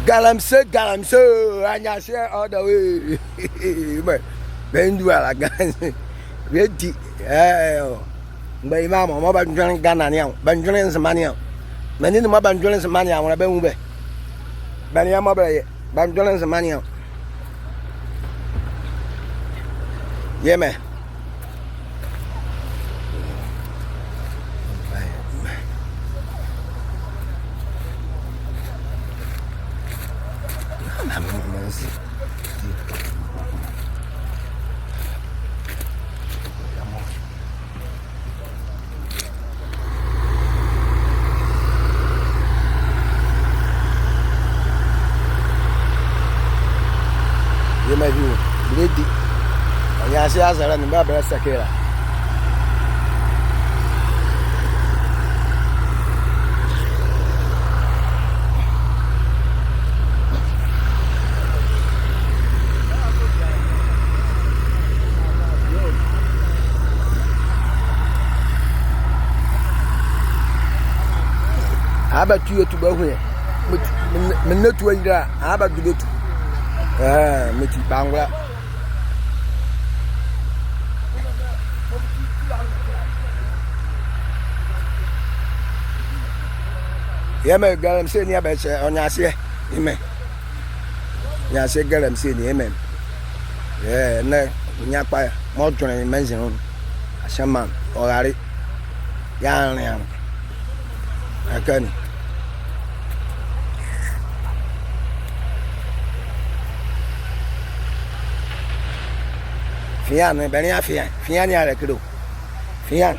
Galamsey, Aiyinasi all the way. Sendu ala Galamsey. Ready. But Imam, I'm about drinking Ghana, Banjolin some money. Many of my Banjolin some money. I want to be moved. Banyama, Banjolin some money. Yeah, man. You may be ready. Aiyinasi has a run about Sakira. How about you to go here? Not to wait. How about you to Miti Bangla? Yeah, my Galamsey near Betcha on Yassi. Amen. Yassi Galamsey, amen. Yeah, no, Yapa, more than mention a shaman or Ari. Yan, I can. Fian, Benia, Fian, Fian, Fian,